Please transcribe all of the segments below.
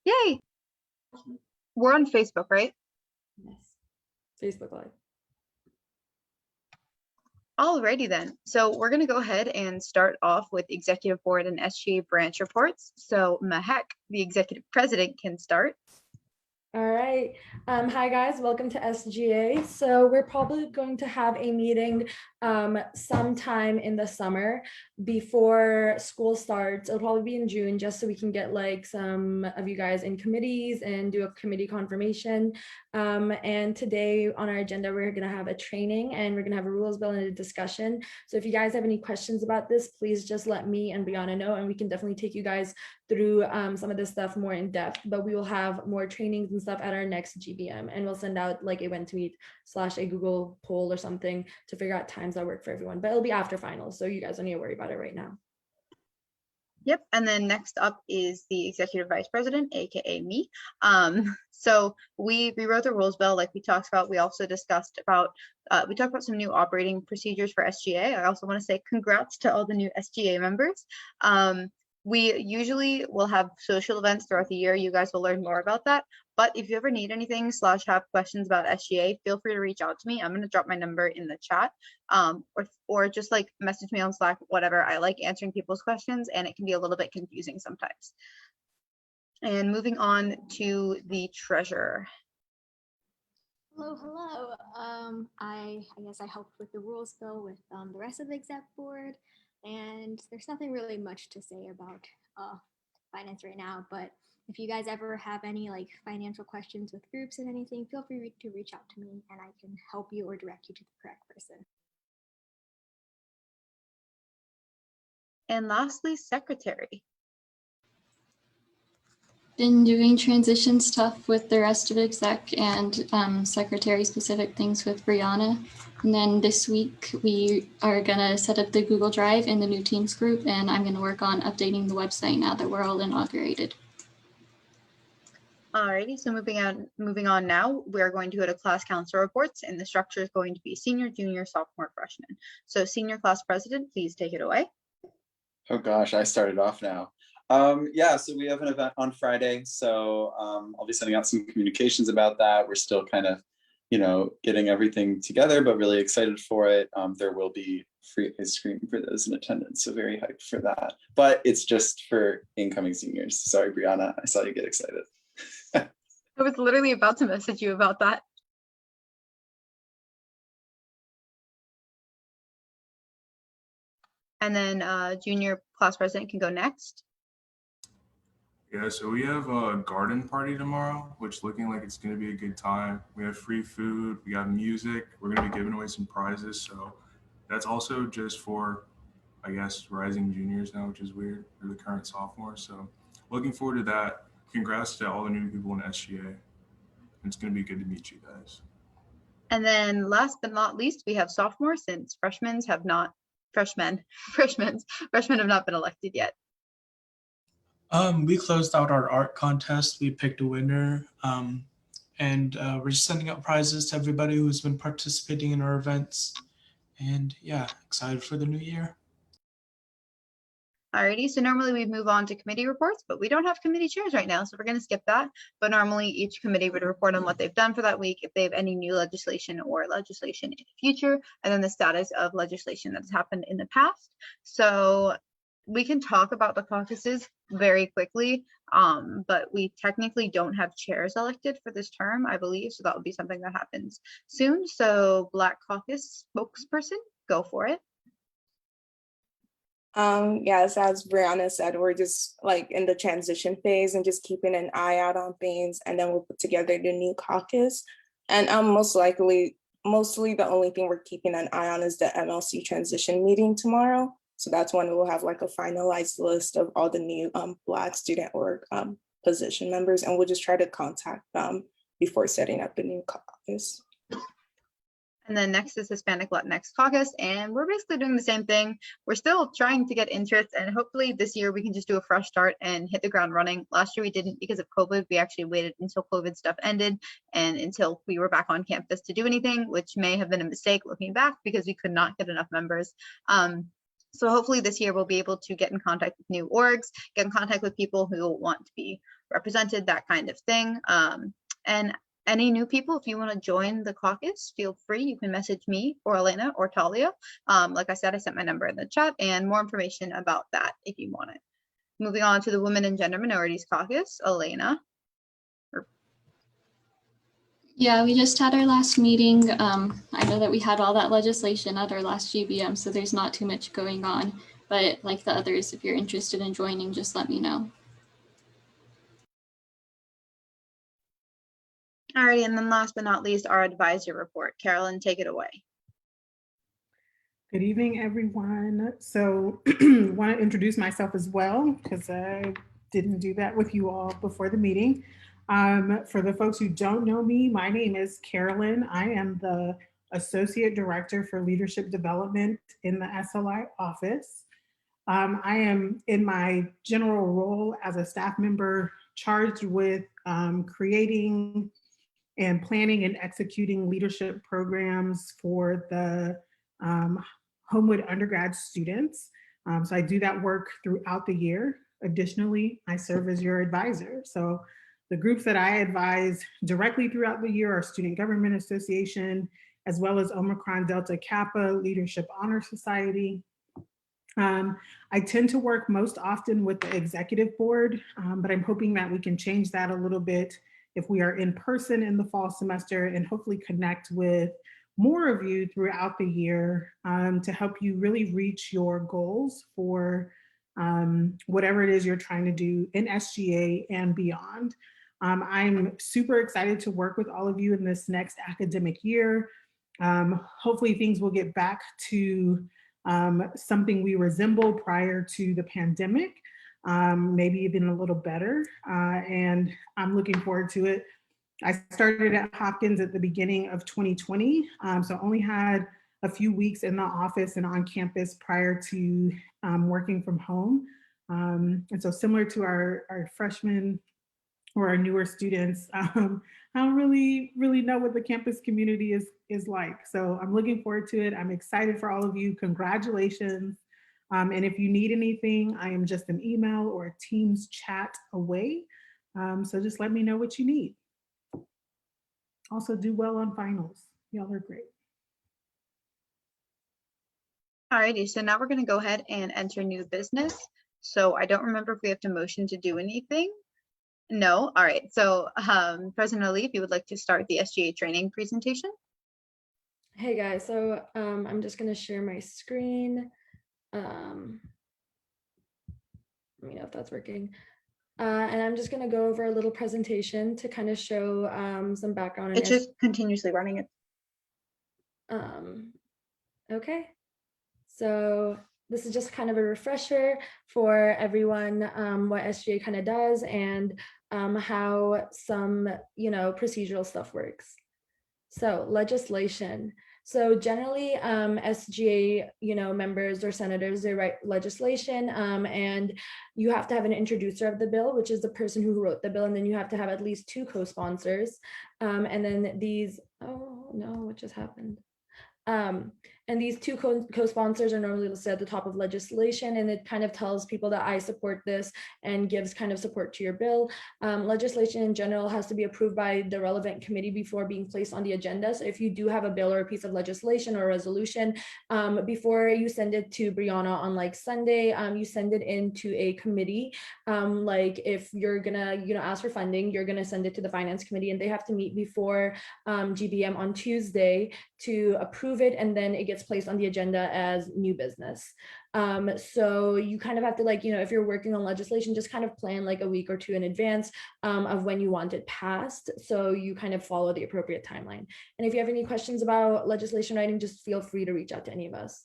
Yay! We're on Facebook, right? Yes. Facebook Live. Alrighty then. So we're going to go ahead and start off with Executive Board and SGA branch reports. So Mahek, the Executive President, can start. All right. Hi guys, welcome to SGA. So we're probably going to have a meeting sometime in the summer before school starts. It'll probably be in June, just so we can get like some of you guys in committees and do a committee confirmation. And today on our agenda, we're going to have a training and we're going to have a rules bill and a discussion. So if you guys have any questions about this, please just let me and Brianna know, and we can definitely take you guys through some of this stuff more in depth. But we will have more trainings and stuff at our next GBM, and we'll send out like a when to meet / a Google poll or something to figure out times that work for everyone. But it'll be after finals, so you guys don't need to worry about it right now. Yep, and then next up is the Executive Vice President, aka me. So we rewrote the rules bill like we talked about. We also discussed about, we talked about some new operating procedures for SGA. I also want to say congrats to all the new SGA members. We usually will have social events throughout the year. You guys will learn more about that. But if you ever need anything / have questions about SGA, feel free to reach out to me. I'm going to drop my number in the chat, or just like message me on Slack, whatever. I like answering people's questions, and it can be a little bit confusing sometimes. And moving on to the treasurer. Hello. I guess I helped with the rules bill with the rest of the exec board, and there's nothing really much to say about finance right now, but if you guys ever have any like financial questions with groups and anything, feel free to reach out to me and I can help you or direct you to the correct person. And lastly, secretary. Been doing transition stuff with the rest of exec and secretary specific things with Brianna. And then this week we are gonna set up the Google Drive in the new Teams group, and I'm gonna work on updating the website now that we're all inaugurated. Alrighty, so moving on now, we're going to go to class council reports, and the structure is going to be senior, junior, sophomore, freshman. So senior class president, please take it away. Oh gosh, I started off now. Yeah, so we have an event on Friday, so I'll be sending out some communications about that. We're still kind of, getting everything together, but really excited for it. There will be free ice cream for those in attendance, so very hyped for that. But it's just for incoming seniors. Sorry, Brianna, I saw you get excited. I was literally about to message you about that. And then junior class president can go next. Yeah, so we have a garden party tomorrow, which looking like it's going to be a good time. We have free food, we got music, we're going to be giving away some prizes. So that's also just for, I guess, rising juniors now, which is weird, or the current sophomores. So looking forward to that. Congrats to all the new people in SGA. It's going to be good to meet you guys. And then last but not least, we have sophomores, since freshmen have not been elected yet. We closed out our art contest. We picked a winner, and we're just sending out prizes to everybody who's been participating in our events. And yeah, excited for the new year. Alrighty, so normally we move on to committee reports, but we don't have committee chairs right now, so we're going to skip that. But normally each committee would report on what they've done for that week, if they have any new legislation or legislation in the future, and then the status of legislation that's happened in the past. So we can talk about the caucuses very quickly, but we technically don't have chairs elected for this term, I believe, so that would be something that happens soon. So Black Caucus spokesperson, go for it. Yes, as Brianna said, we're just like in the transition phase and just keeping an eye out on things, and then we'll put together the new caucus. And mostly the only thing we're keeping an eye on is the MLC transition meeting tomorrow. So that's when we'll have like a finalized list of all the new Black student org position members, and we'll just try to contact them before setting up the new caucus. And then next is Hispanic Latinx Caucus, and we're basically doing the same thing. We're still trying to get interest, and hopefully this year we can just do a fresh start and hit the ground running. Last year we didn't because of COVID. We actually waited until COVID stuff ended and until we were back on campus to do anything, which may have been a mistake looking back because we could not get enough members. So hopefully this year we'll be able to get in contact with new orgs, get in contact with people who want to be represented, that kind of thing. And any new people, if you want to join the caucus, feel free. You can message me or Elena or Talia. Like I said, I sent my number in the chat and more information about that if you want it. Moving on to the Women and Gender Minorities Caucus, Elena. Yeah, we just had our last meeting. I know that we had all that legislation at our last GBM, so there's not too much going on. But like the others, if you're interested in joining, just let me know. Alrighty, and then last but not least, our advisor report. Carolyn, take it away. Good evening, everyone. So want to introduce myself as well, because I didn't do that with you all before the meeting. For the folks who don't know me, my name is Carolyn. I am the Associate Director for Leadership Development in the SLI office. I am in my general role as a staff member charged with creating and planning and executing leadership programs for the Homewood undergrad students. So I do that work throughout the year. Additionally, I serve as your advisor. So the groups that I advise directly throughout the year are Student Government Association, as well as Omicron Delta Kappa Leadership Honor Society. I tend to work most often with the executive board, but I'm hoping that we can change that a little bit if we are in person in the fall semester, and hopefully connect with more of you throughout the year to help you really reach your goals for whatever it is you're trying to do in SGA and beyond. I'm super excited to work with all of you in this next academic year. Hopefully things will get back to something we resemble prior to the pandemic, maybe even a little better. And I'm looking forward to it. I started at Hopkins at the beginning of 2020, so only had a few weeks in the office and on campus prior to working from home. And so similar to our freshmen or our newer students, I don't really know what the campus community is like. So I'm looking forward to it. I'm excited for all of you. Congratulations. And if you need anything, I am just an email or a Teams chat away. So just let me know what you need. Also do well on finals. Y'all are great. Alrighty, so now we're going to go ahead and enter new business. So I don't remember if we have to motion to do anything. No. All right. So President Ali, if you would like to start the SGA training presentation. Hey guys, so I'm just gonna share my screen. Let me know if that's working. And I'm just gonna go over a little presentation to kind of show some background. It's just continuously running it. Okay. So this is just kind of a refresher for everyone what SGA kind of does and how some, procedural stuff works. So legislation. So generally SGA, members or senators, they write legislation and you have to have an introducer of the bill, which is the person who wrote the bill. And then you have to have at least 2 co-sponsors. And then these, oh no, what just happened? And these 2 co-sponsors are normally listed at the top of legislation, and it kind of tells people that I support this and gives kind of support to your bill. Legislation in general has to be approved by the relevant committee before being placed on the agenda. So if you do have a bill or a piece of legislation or a resolution, before you send it to Brianna on like Sunday, you send it into a committee. Like if you're gonna, ask for funding, you're gonna send it to the finance committee, and they have to meet before GBM on Tuesday to approve it, and then it gets placed on the agenda as new business. So you kind of have to if you're working on legislation, just kind of plan like a week or 2 in advance of when you want it passed. So you kind of follow the appropriate timeline. And if you have any questions about legislation writing, just feel free to reach out to any of us.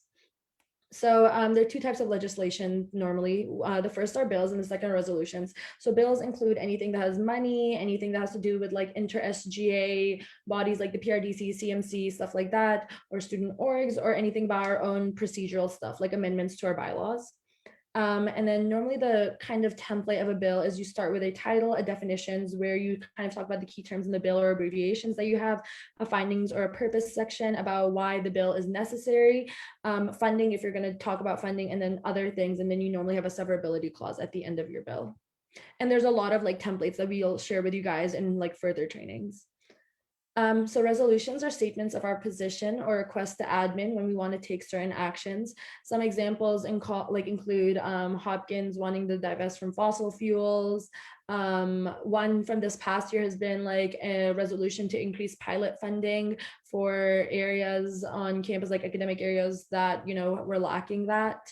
So there are 2 types of legislation normally. The first are bills and the second are resolutions. So bills include anything that has money, anything that has to do with like inter-SGA bodies like the PRDC, CMC, stuff like that, or student orgs, or anything about our own procedural stuff like amendments to our bylaws. And then normally the kind of template of a bill is you start with a title, a definitions where you kind of talk about the key terms in the bill or abbreviations that you have, a findings or a purpose section about why the bill is necessary, funding if you're going to talk about funding, and then other things. And then you normally have a severability clause at the end of your bill. And there's a lot of like templates that we'll share with you guys in like further trainings. So resolutions are statements of our position or requests to admin when we want to take certain actions. Some examples include Hopkins wanting to divest from fossil fuels. One from this past year has been like a resolution to increase pilot funding for areas on campus, like academic areas that, you know, were lacking that.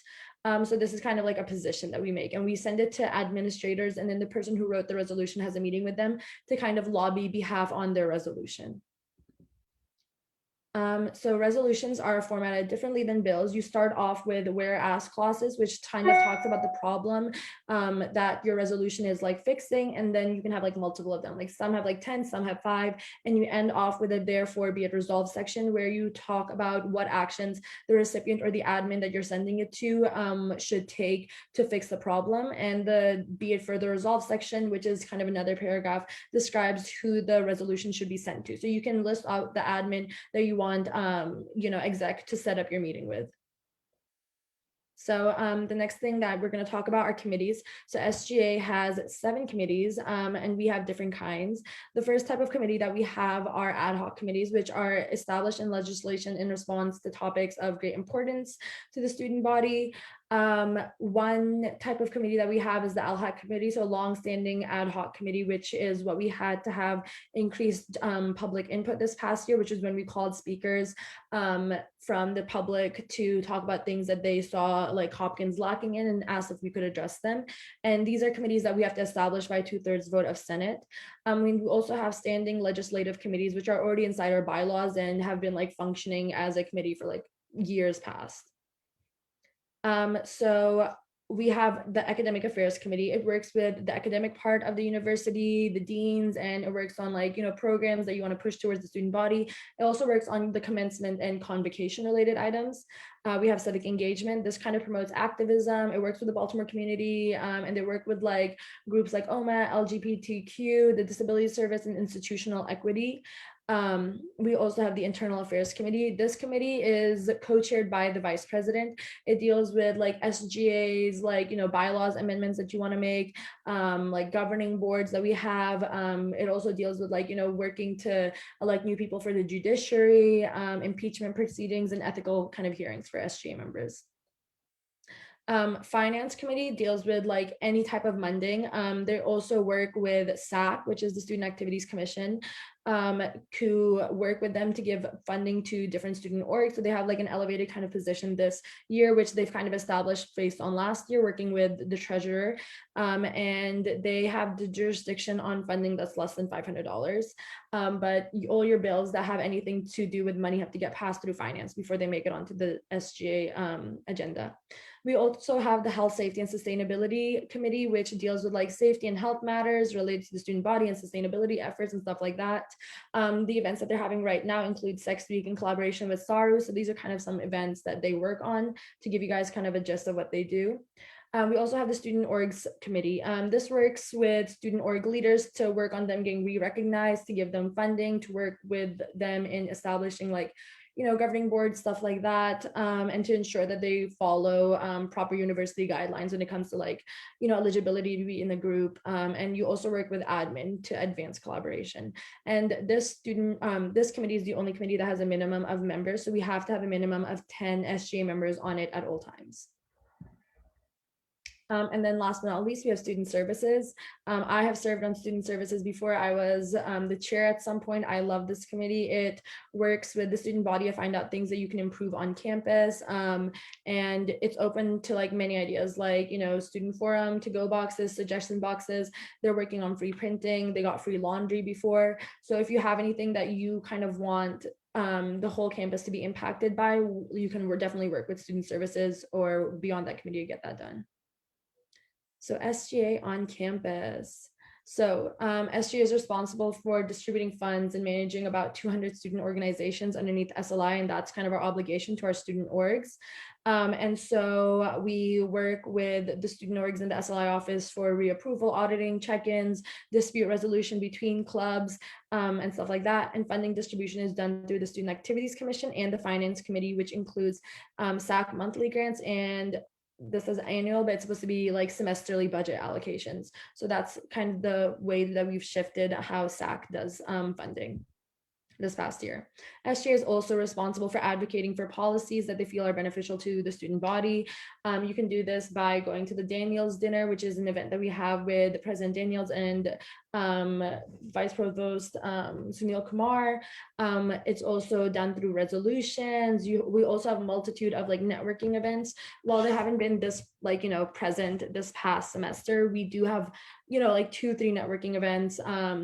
So this is kind of like a position that we make, and we send it to administrators, and then the person who wrote the resolution has a meeting with them to kind of lobby behalf on their resolution. So resolutions are formatted differently than bills. You start off with whereas clauses, which kind of talks about the problem that your resolution is like fixing, and then you can have like multiple of them. Like some have like 10, some have 5, and you end off with a therefore be it resolved section where you talk about what actions the recipient or the admin that you're sending it to should take to fix the problem. And the be it further resolved section, which is kind of another paragraph, describes who the resolution should be sent to. So you can list out the admin that you want exec to set up your meeting with. So the next thing that we're going to talk about are committees. So SGA has 7 committees and we have different kinds. The first type of committee that we have are ad hoc committees, which are established in legislation in response to topics of great importance to the student body. One type of committee that we have is the LHAC committee, so a long-standing ad hoc committee, which is what we had to have increased public input this past year, which is when we called speakers from the public to talk about things that they saw like Hopkins lacking in and asked if we could address them. And these are committees that we have to establish by 2/3 vote of Senate. We also have standing legislative committees, which are already inside our bylaws and have been like functioning as a committee for like years past. So we have the academic affairs committee. It works with the academic part of the university, the deans, and it works on like, you know, programs that you want to push towards the student body. It also works on the commencement and convocation related items. We have civic engagement. This kind of promotes activism. It works with the Baltimore community, and they work with like groups like OMA, LGBTQ, the Disability Service, and institutional equity. We also have the internal affairs committee. This committee is co-chaired by the vice president. It deals with like SGA's like, you know, bylaws amendments that you want to make, like governing boards that we have. It also deals with like, you know, working to elect new people for the judiciary, impeachment proceedings, and ethical kind of hearings for SGA members. Finance committee deals with like any type of funding. They also work with SAC, which is the Student Activities Commission, to work with them to give funding to different student orgs. So they have like an elevated kind of position this year, which they've kind of established based on last year working with the treasurer. And they have the jurisdiction on funding that's less than $500. But all your bills that have anything to do with money have to get passed through finance before they make it onto the SGA agenda. We also have the Health, Safety, and Sustainability Committee, which deals with like safety and health matters related to the student body and sustainability efforts and stuff like that. The events that they're having right now include Sex Week in collaboration with SARU. So these are kind of some events that they work on to give you guys kind of a gist of what they do. We also have the Student Orgs Committee. This works with student org leaders to work on them getting re-recognized, to give them funding, to work with them in establishing like, you know, governing boards, stuff like that, and to ensure that they follow proper university guidelines when it comes to like, you know, eligibility to be in the group. And you also work with admin to advance collaboration. And this committee is the only committee that has a minimum of members. So we have to have a minimum of 10 SGA members on it at all times. And then last but not least, we have student services. I have served on student services before. I was the chair at some point. I love this committee. It works with the student body to find out things that you can improve on campus. And it's open to like many ideas, like, you know, student forum, to-go boxes, suggestion boxes. They're working on free printing. They got free laundry before. So if you have anything that you kind of want the whole campus to be impacted by, you can definitely work with student services or beyond that committee to get that done. So SGA on campus. So SGA is responsible for distributing funds and managing about 200 student organizations underneath SLI, and that's kind of our obligation to our student orgs. And so we work with the student orgs and the SLI office for reapproval, auditing, check-ins, dispute resolution between clubs, and stuff like that. And funding distribution is done through the Student Activities Commission and the Finance Committee, which includes SAC monthly grants, and this is annual, but it's supposed to be like semesterly budget allocations. So that's kind of the way that we've shifted how SAC does funding this past year. SGA is also responsible for advocating for policies that they feel are beneficial to the student body. You can do this by going to the Daniels Dinner, which is an event that we have with President Daniels and Vice Provost Sunil Kumar. It's also done through resolutions. We also have a multitude of like networking events. While they haven't been this like, present this past semester, we do have, like 2-3 networking events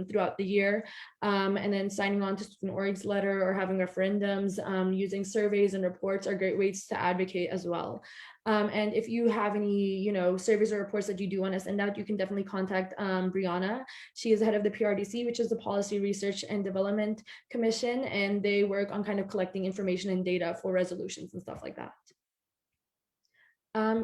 throughout the year. And then signing on to student orgs letter or having referendums, using surveys and reports are great ways to advocate as well. And if you have any, surveys or reports that you do want to send out, you can definitely contact Brianna. She is the head of the PRDC, which is the Policy Research and Development Commission, and they work on kind of collecting information and data for resolutions and stuff like that.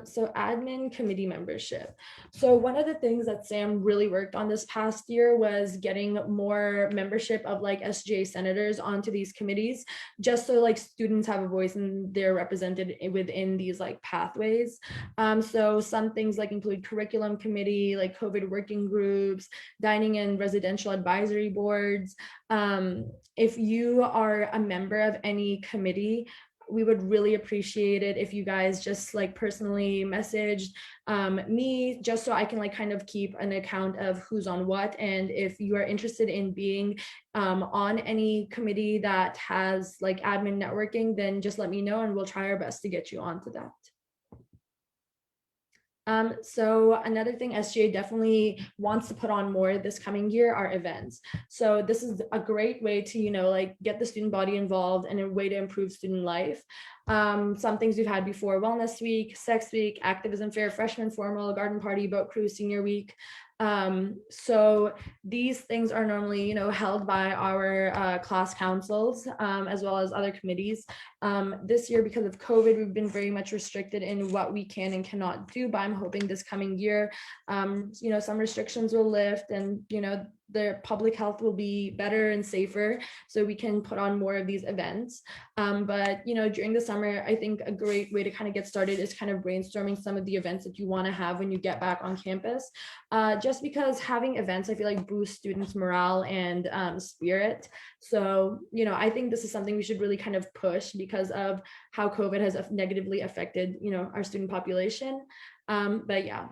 So admin committee membership. So one of the things that Sam really worked on this past year was getting more membership of like SGA senators onto these committees, just so like students have a voice and they're represented within these like pathways. So some things like include curriculum committee, like COVID working groups, dining and residential advisory boards. If you are a member of any committee, we would really appreciate it if you guys just like personally messaged me, just so I can like kind of keep an account of who's on what. And if you are interested in being on any committee that has like admin networking, then just let me know and we'll try our best to get you onto that. So another thing SGA definitely wants to put on more this coming year are events. So this is a great way to, like get the student body involved and a way to improve student life. Some things we've had before: Wellness Week, Sex Week, Activism Fair, Freshman Formal, Garden Party, Boat Cruise, Senior Week. So these things are normally, held by our class councils, as well as other committees. This year, because of COVID, we've been very much restricted in what we can and cannot do, but I'm hoping this coming year, some restrictions will lift and, the public health will be better and safer, so we can put on more of these events. But, during the summer, I think a great way to kind of get started is kind of brainstorming some of the events that you want to have when you get back on campus. Just because having events, I feel like boosts students' morale and spirit. So, I think this is something we should really kind of push because of how COVID has negatively affected, our student population. But yeah.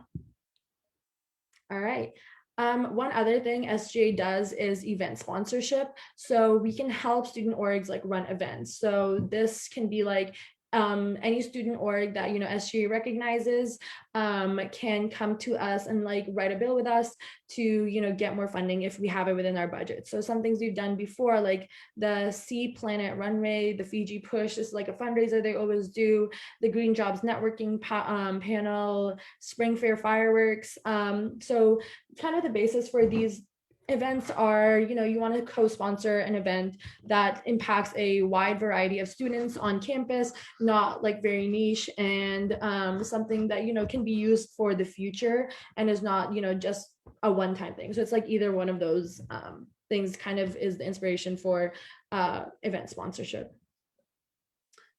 All right. One other thing SGA does is event sponsorship. So we can help student orgs like run events. So this can be like any student org that SGA recognizes can come to us and like write a bill with us to get more funding if we have it within our budget. So some things we've done before, like the Sea Planet Runway, the Fiji Push is like a fundraiser they always do, the Green Jobs Networking panel, Spring Fair fireworks. So kind of the basis for these events are, you want to co-sponsor an event that impacts a wide variety of students on campus, not like very niche, and something that can be used for the future and is not just a one-time thing. So it's like either one of those things kind of is the inspiration for event sponsorship.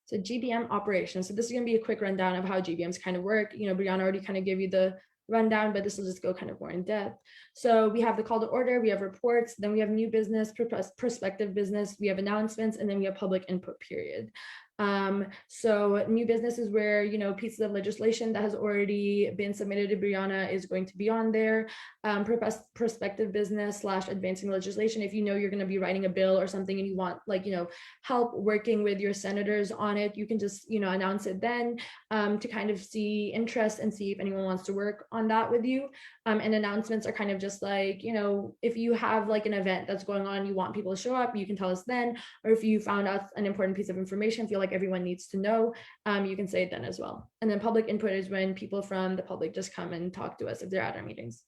So GBM operations. So this is going to be a quick rundown of how GBMs kind of work. Brianna already kind of gave you the rundown, but this will just go kind of more in depth. So we have the call to order, we have reports, then we have new business, prospective business, we have announcements, and then we have public input period. So new business is where, pieces of legislation that has already been submitted to Brianna is going to be on there. Prospective business / advancing legislation. If you're going to be writing a bill or something and you want help working with your senators on it, you can just, announce it then to kind of see interest and see if anyone wants to work on that with you. And announcements are kind of just like, if you have like an event that's going on, you want people to show up, you can tell us then, or if you found out an important piece of information, feel like everyone needs to know, you can say it then as well. And then public input is when people from the public just come and talk to us if they're at our meetings.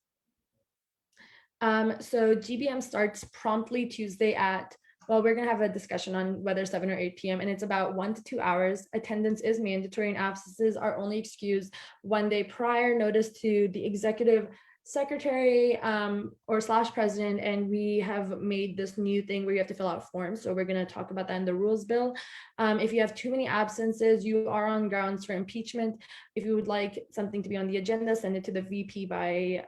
So GBM starts promptly Tuesday at well, we're gonna have a discussion on whether 7 or 8 p.m. and it's about 1 to 2 hours. Attendance is mandatory and absences are only excused 1 day prior. Notice to the executive secretary or slash president, and we have made this new thing where you have to fill out forms. So we're going to talk about that in the rules bill. If you have too many absences, you are on grounds for impeachment. If you would like something to be on the agenda, send it to the VP by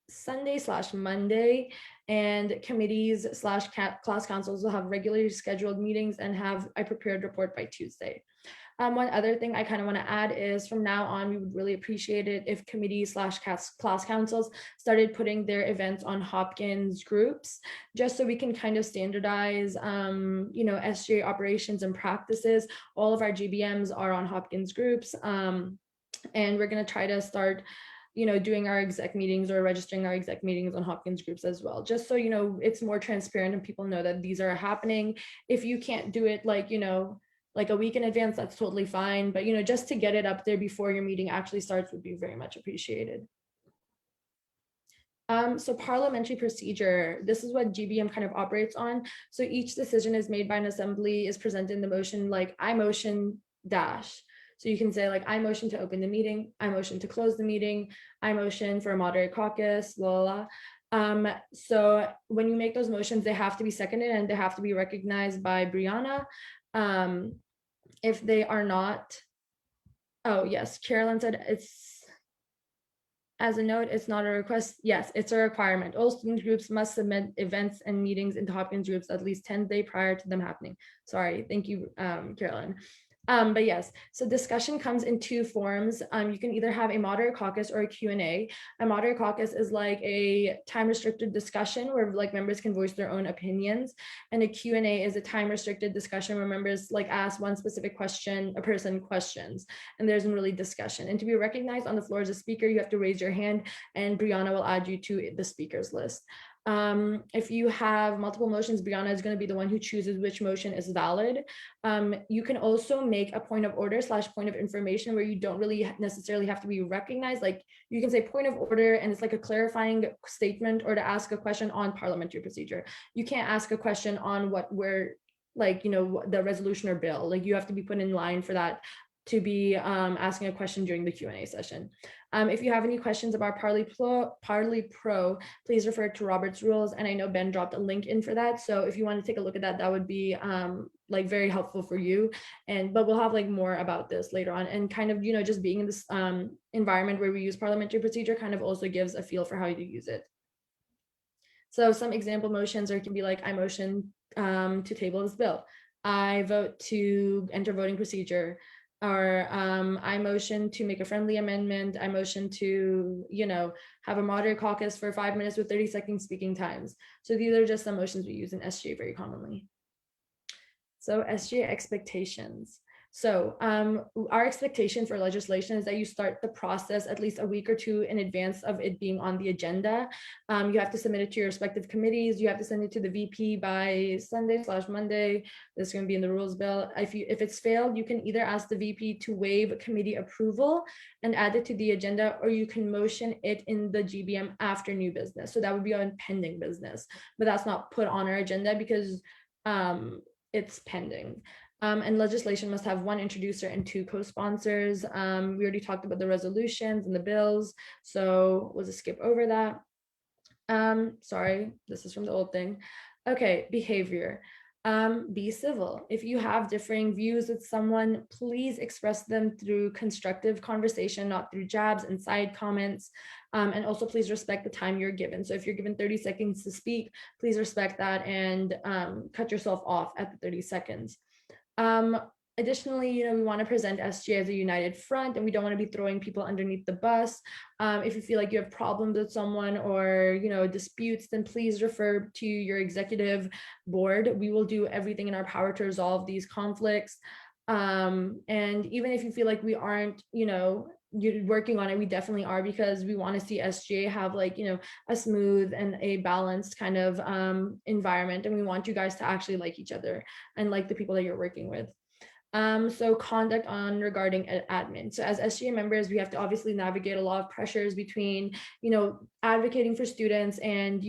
Sunday/Monday, and committees slash class councils will have regularly scheduled meetings and have a prepared report by Tuesday. One other thing I kind of want to add is from now on, we would really appreciate it if committees slash class councils started putting their events on Hopkins groups, just so we can kind of standardize, SGA operations and practices. All of our GBMs are on Hopkins groups, and we're going to try to start doing our exec meetings or registering our exec meetings on Hopkins groups as well, just so it's more transparent and people know that these are happening. If you can't do it like a week in advance, that's totally fine. But, just to get it up there before your meeting actually starts would be very much appreciated. So parliamentary procedure, this is what GBM kind of operates on. So each decision is made by an assembly, is presented in the motion, like I motion dash. So you can say like, I motion to open the meeting, I motion to close the meeting, I motion for a moderate caucus, blah, blah. So when you make those motions, they have to be seconded and they have to be recognized by Brianna. If they are not, oh yes, Carolyn said it's, as a note, it's not a request. Yes, it's a requirement. All student groups must submit events and meetings into Hopkins groups at least 10 days prior to them happening. Sorry, thank you, Carolyn. But yes, so discussion comes in two forms. You can either have a moderate caucus or a Q&A. A moderate caucus is like a time restricted discussion where like members can voice their own opinions. And a Q&A is a time restricted discussion where members like ask one specific question, a person questions, and there isn't really discussion. And to be recognized on the floor as a speaker, you have to raise your hand and Brianna will add you to the speakers list. If you have multiple motions, Brianna is going to be the one who chooses which motion is valid. You can also make a point of order / point of information where you don't really necessarily have to be recognized. Like you can say point of order and it's like a clarifying statement, or to ask a question on parliamentary procedure. You can't ask a question on the resolution or bill. Like you have to be put in line for that to be asking a question during the Q&A session. If you have any questions about Parley Pro, please refer to Robert's rules. And I know Ben dropped a link in for that. So if you want to take a look at that, that would be very helpful for you. But we'll have more about this later on, and kind of, just being in this environment where we use parliamentary procedure kind of also gives a feel for how you use it. So some example motions can be like, I motion to table this bill. I vote to enter voting procedure. Or I motion to make a friendly amendment. I motion to, have a moderate caucus for 5 minutes with 30-second speaking times. So these are just some motions we use in SGA very commonly. So SGA expectations. So our expectation for legislation is that you start the process at least a week or two in advance of it being on the agenda. You have to submit it to your respective committees. You have to send it to the VP by Sunday/Monday. This is going to be in the rules bill. If it's failed, you can either ask the VP to waive committee approval and add it to the agenda, or you can motion it in the GBM after new business. So that would be on pending business, but that's not put on our agenda because it's pending. And legislation must have one introducer and 2 co-sponsors. We already talked about the resolutions and the bills, so we'll just skip over that. Sorry, this is from the old thing. Okay, behavior. Be civil. If you have differing views with someone, please express them through constructive conversation, not through jabs and side comments. And also please respect the time you're given. So if you're given 30 seconds to speak, please respect that and cut yourself off at the 30 seconds. Additionally, we want to present SGA as a united front, and we don't want to be throwing people underneath the bus. If you feel like you have problems with someone or, disputes, then please refer to your executive board. We will do everything in our power to resolve these conflicts. And even if you feel like we aren't, you're working on it, we definitely are, because we want to see SGA have a smooth and a balanced kind of environment, and we want you guys to actually like each other and like the people that you're working with. So conduct on regarding admin. So as SGA members, we have to obviously navigate a lot of pressures between, advocating for students and,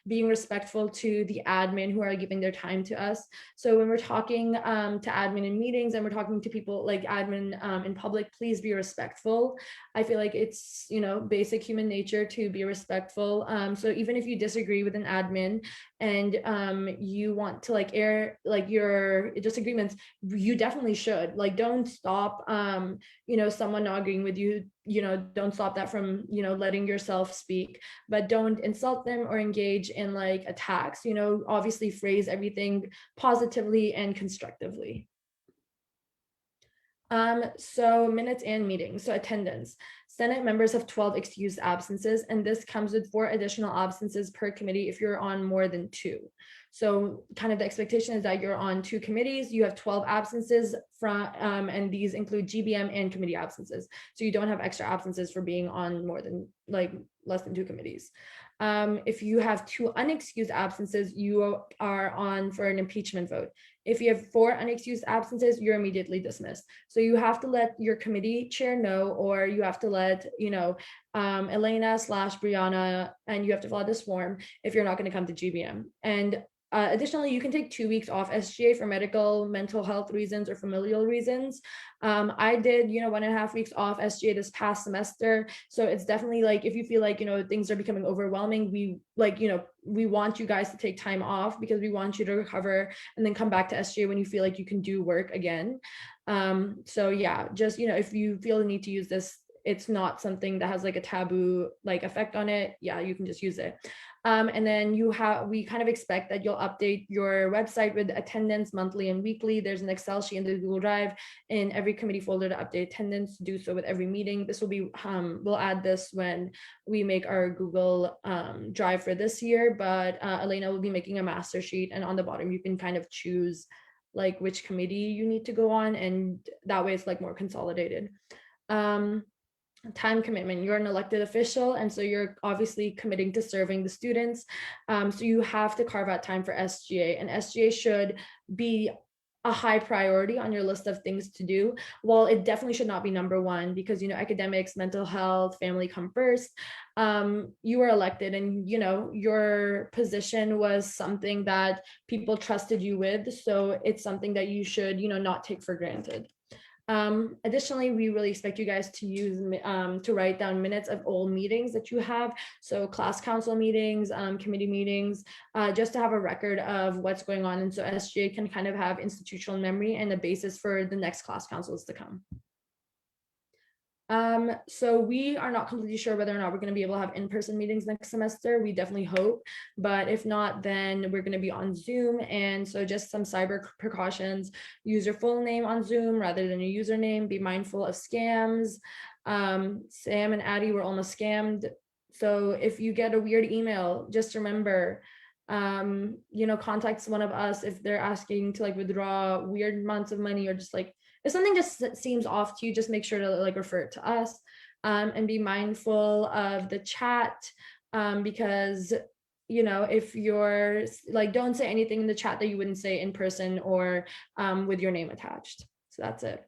being respectful to the admin who are giving their time to us. So when we're talking to admin in meetings and we're talking to people like admin in public, please be respectful. I feel like it's, basic human nature to be respectful. So even if you disagree with an admin and you want to air your disagreements, you definitely should. Don't stop someone not agreeing with you, don't stop that from letting yourself speak, but don't insult them or engage in attacks. Obviously phrase everything positively and constructively. So minutes and meetings. So attendance. Senate members have 12 excused absences, and this comes with 4 additional absences per committee if you're on more than 2. So kind of the expectation is that you're on 2 committees, you have 12 absences from, and these include GBM and committee absences. So you don't have extra absences for being on more than less than 2 committees. If you have 2 unexcused absences, you are on for an impeachment vote. If you have 4 unexcused absences, you're immediately dismissed. So you have to let your committee chair know, or you have to let, Elena/Brianna, and you have to fill out this form if you're not going to come to GBM. And additionally, you can take 2 weeks off SGA for medical, mental health reasons, or familial reasons. I did, 1.5 weeks off SGA this past semester. So it's definitely if you feel things are becoming overwhelming, we we want you guys to take time off because we want you to recover and then come back to SGA when you feel like you can do work again. So yeah, just, if you feel the need to use this, it's not something that has a taboo effect on it. Yeah, you can just use it. And then we kind of expect that you'll update your website with attendance monthly and weekly. There's an Excel sheet in the Google Drive in every committee folder to update attendance. Do so with every meeting. This will be, we'll add this when we make our Google Drive for this year, but Elena will be making a master sheet, and on the bottom you can kind of choose which committee you need to go on, and that way it's more consolidated. Time commitment. You're an elected official, and so you're obviously committing to serving the students. So you have to carve out time for SGA, and SGA should be a high priority on your list of things to do. Well, it definitely should not be number 1 because academics, mental health, family come first. You were elected, and your position was something that people trusted you with, so it's something that you should not take for granted. Additionally, we really expect you guys to use to write down minutes of all meetings that you have. So class council meetings, committee meetings, just to have a record of what's going on. And so SGA can kind of have institutional memory and a basis for the next class councils to come. So we are not completely sure whether or not we're going to be able to have in-person meetings next semester. We definitely hope, but if not, then we're going to be on Zoom. And so just some cyber precautions: use your full name on Zoom rather than your username. Be mindful of scams. Sam and Addie were almost scammed. So if you get a weird email, just remember, contact one of us if they're asking to withdraw weird amounts of money, or just if something just seems off to you, just make sure to refer it to us, and be mindful of the chat, because if you're don't say anything in the chat that you wouldn't say in person or with your name attached. So that's it.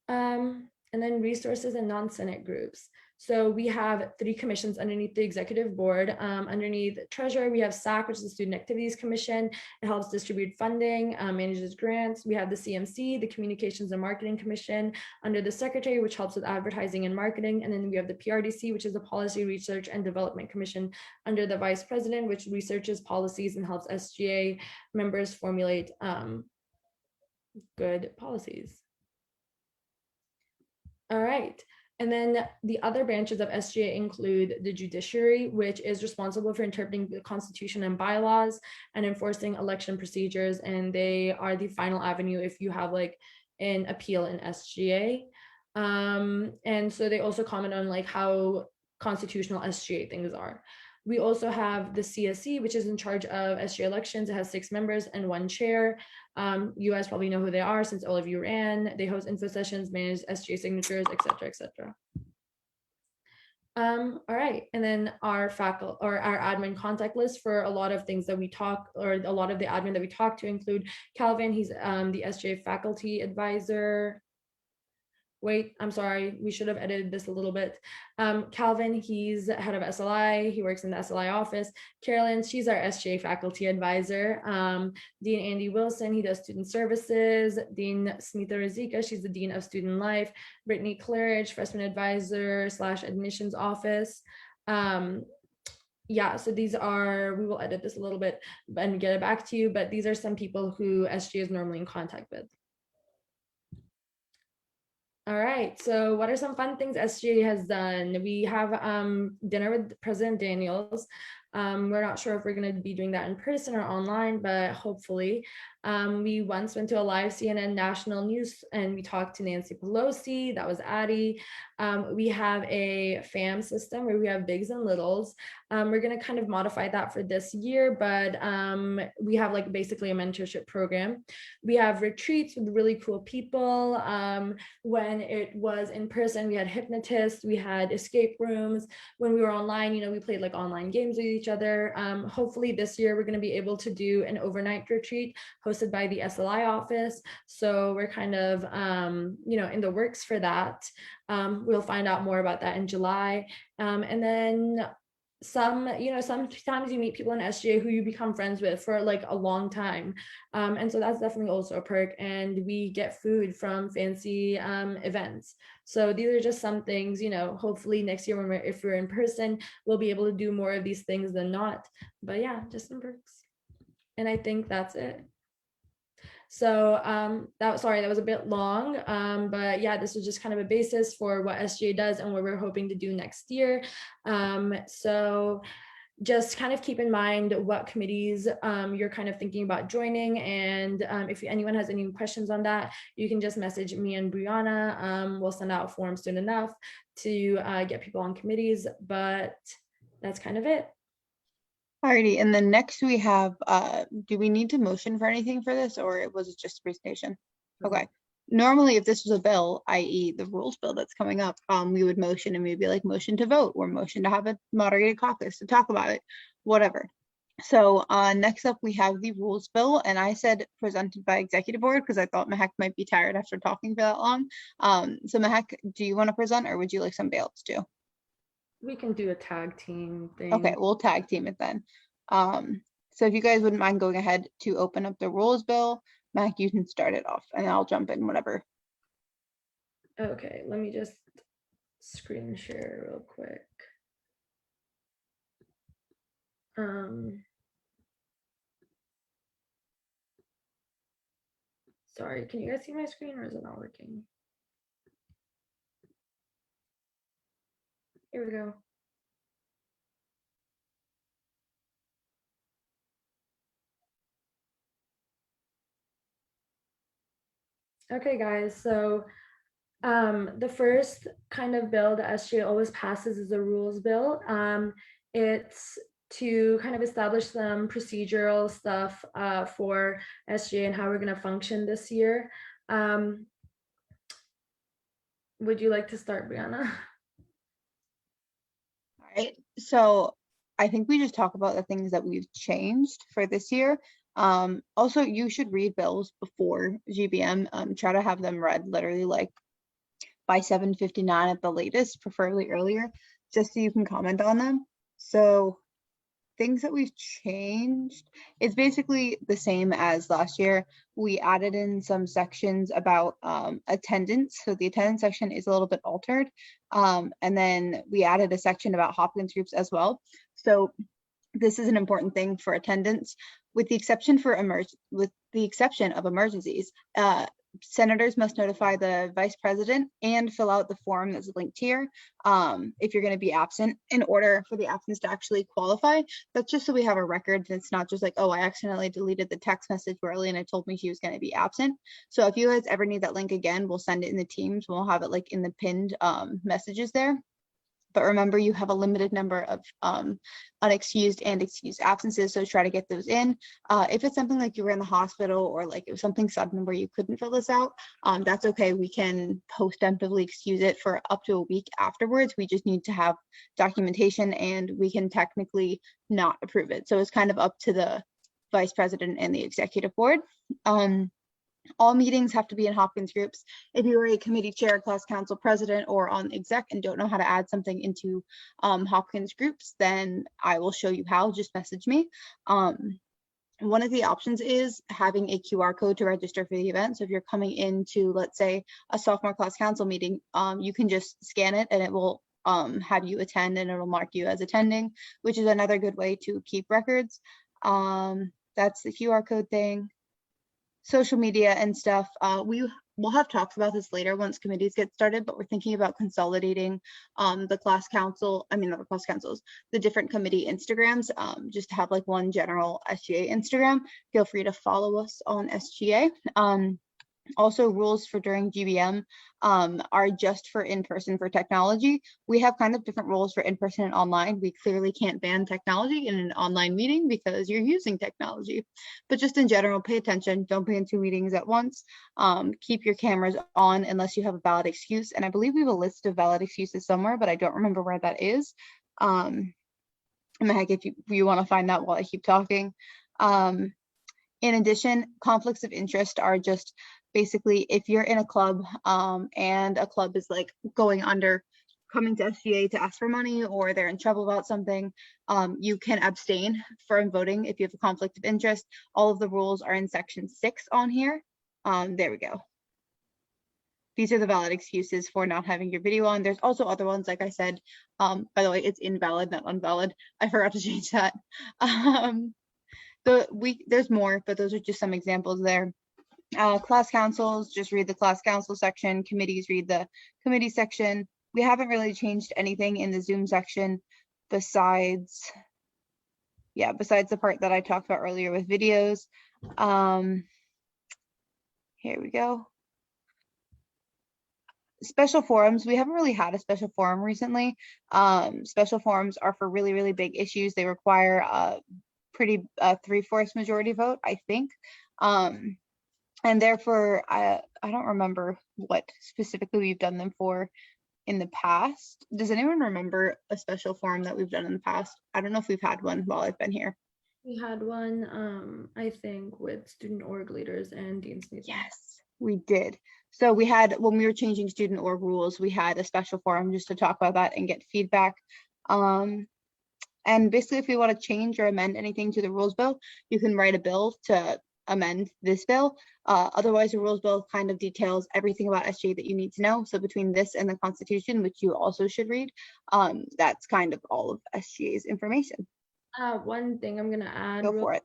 And then resources and non-Senate groups. So we have 3 commissions underneath the executive board. Underneath treasurer, we have SAC, which is the Student Activities Commission. It helps distribute funding, manages grants. We have the CMC, the Communications and Marketing Commission, under the secretary, which helps with advertising and marketing. And then we have the PRDC, which is the Policy Research and Development Commission, under the vice president, which researches policies and helps SGA members formulate good policies. All right. And then the other branches of SGA include the judiciary, which is responsible for interpreting the Constitution and bylaws and enforcing election procedures. And they are the final avenue if you have an appeal in SGA. And so they also comment on how constitutional SGA things are. We also have the CSC, which is in charge of SGA elections. It has 6 members and 1 chair. You guys probably know who they are since all of you ran. They host info sessions, manage SGA signatures, etc., etc. All right, and then our faculty or our admin contact list for a lot of things that we talk, or a lot of the admin that we talk to include Calvin. He's the SGA faculty advisor. Wait, I'm sorry, we should have edited this a little bit. Calvin, he's head of SLI. He works in the SLI office. Carolyn, she's our SGA faculty advisor. Dean Andy Wilson, he does student services. Dean Smita Razika, she's the Dean of Student Life. Brittany Claridge, freshman advisor / admissions office. Yeah, so these are, we will edit this a little bit and get it back to you, but these are some people who SGA is normally in contact with. All right, so what are some fun things SGA has done? We have dinner with President Daniels. We're not sure if we're going to be doing that in person or online, but hopefully. We once went to a live CNN national news and we talked to Nancy Pelosi. That was Addie. We have a FAM system where we have bigs and littles. We're going to kind of modify that for this year, but we have like basically a mentorship program. We have retreats with really cool people. When it was in person, we had hypnotists, we had escape rooms. When we were online, you know, we played like online games with each other. Hopefully this year we're going to be able to do an overnight retreat hosted by the SLI office. So we're kind of, you know, in the works for that. We'll find out more about that in July. And then sometimes you meet people in SGA who you become friends with for like a long time. And so that's definitely also a perk. And we get food from fancy events. So these are just some things, you know, hopefully next year when if we're in person, we'll be able to do more of these things than not. But yeah, just some perks. And I think that's it. So that was a bit long, but yeah, this was just kind of a basis for what SGA does and what we're hoping to do next year. So just kind of keep in mind what committees you're kind of thinking about joining. And if anyone has any questions on that, you can just message me and Brianna. We'll send out forms soon enough to get people on committees, but that's kind of it. Alrighty, and then next we have, do we need to motion for anything for this, or was it just a presentation? Okay. Normally, if this was a bill, i.e. the rules bill that's coming up, we would motion and maybe like motion to vote or motion to have a moderated caucus to talk about it, whatever. So next up we have the rules bill, and I said presented by executive board because I thought Mahek might be tired after talking for that long. So Mahek, do you want to present or would you like somebody else to? We can do a tag team thing. Okay, we'll tag team it then. So if you guys wouldn't mind going ahead to open up the rules bill, Mac, you can start it off and I'll jump in whatever. Okay, let me just screen share real quick. Sorry, can you guys see my screen or is it not working? Here we go. Okay, guys, so the first kind of bill that SGA always passes is a rules bill. It's to kind of establish some procedural stuff for SGA and how we're going to function this year. Would you like to start, Brianna? All right, so I think we just talk about the things that we've changed for this year. Also, you should read bills before GBM. Try to have them read literally like by 7:59 at the latest, preferably earlier, just so you can comment on them. So things that we've changed, it's basically the same as last year. We added in some sections about attendance. So the attendance section is a little bit altered. And then we added a section about Hopkins groups as well. So this is an important thing for attendance, with the exception of emergencies. Senators must notify the vice president and fill out the form that's linked here if you're going to be absent in order for the absence to actually qualify. That's just so we have a record. It's not just like, oh, I accidentally deleted the text message where Elena told me she was going to be absent. So if you guys ever need that link again, we'll send it in the Teams. We'll have it like in the pinned messages there. But remember, you have a limited number of unexcused and excused absences, so try to get those in. If it's something like you were in the hospital or like it was something sudden where you couldn't fill this out, that's okay. We can post-emptively excuse it for up to a week afterwards. We just need to have documentation and we can technically not approve it. So it's kind of up to the vice president and the executive board. All meetings have to be in Hopkins groups. If you are a committee chair, class council president, or on exec and don't know how to add something into Hopkins groups, then I will show you how. Just message me. One of the options is having a QR code to register for the event. So if you're coming into, let's say, a sophomore class council meeting, you can just scan it and it will have you attend and it'll mark you as attending, which is another good way to keep records. That's the QR code thing. Social media and stuff. We'll have talks about this later once committees get started, but we're thinking about consolidating the class council, not the class councils, the different committee Instagrams, just to have like one general SGA Instagram. Feel free to follow us on SGA. Also, rules for during GBM are just for in-person for technology. We have kind of different rules for in-person and online. We clearly can't ban technology in an online meeting because you're using technology. But just in general, pay attention. Don't be in 2 meetings at once. Keep your cameras on unless you have a valid excuse. And I believe we have a list of valid excuses somewhere, but I don't remember where that is. Heck, if you want to find that while I keep talking. In addition, conflicts of interest are just basically if you're in a club and a club is like going under, coming to SGA to ask for money or they're in trouble about something, you can abstain from voting if you have a conflict of interest. All of the rules are in section 6 on here. There we go. These are the valid excuses for not having your video on. There's also other ones, like I said. By the way, it's invalid, not unvalid. I forgot to change that. There's more, but those are just some examples there. Class councils, just read the class council section. Committees, read the committee section. We haven't really changed anything in the Zoom section besides the part that I talked about earlier with videos. Here we go. Special forums, we haven't really had a special forum recently. Special forums are for really, really big issues. They require a pretty 3/4 majority vote, I think. And therefore, I don't remember what specifically we've done them for in the past. Does anyone remember a special forum that we've done in the past? I don't know if we've had one while I've been here. We had one, I think, with student org leaders and dean's meetings. Yes, we did. So we had, when we were changing student org rules, we had a special forum just to talk about that and get feedback. And basically, if we want to change or amend anything to the rules bill, you can write a bill to amend this bill. Otherwise, the rules bill kind of details everything about SGA that you need to know. So between this and the Constitution, which you also should read, that's kind of all of SGA's information. One thing I'm gonna add. Go for it.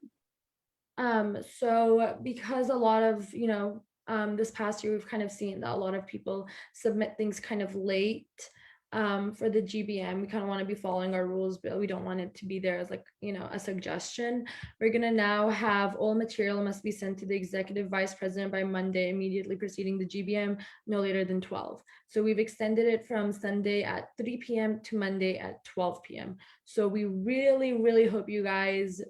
So because a lot of, this past year, we've kind of seen that a lot of people submit things kind of late. For the GBM, we kind of want to be following our rules, but we don't want it to be there as like, a suggestion. We're going to now have all material must be sent to the executive vice president by Monday, immediately preceding the GBM, no later than 12. So we've extended it from Sunday at 3 p.m. to Monday at 12 p.m. So we really, really hope you guys,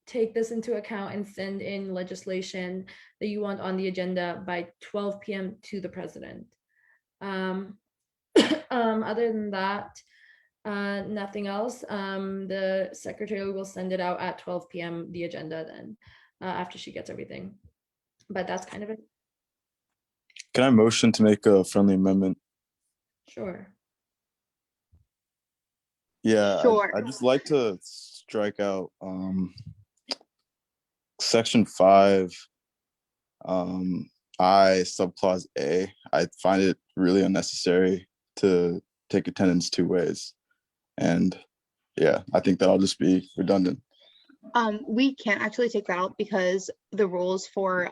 take this into account and send in legislation that you want on the agenda by 12 p.m. to the president. Other than that, nothing else. The secretary will send it out at 12 p.m. the agenda then after she gets everything. But that's kind of it. Can I motion to make a friendly amendment? Sure. Yeah, Sure. I'd just like to strike out section 5, I subclause A. I find it really unnecessary to take attendance 2 ways. And yeah, I think that'll just be redundant. We can't actually take that out because the rules for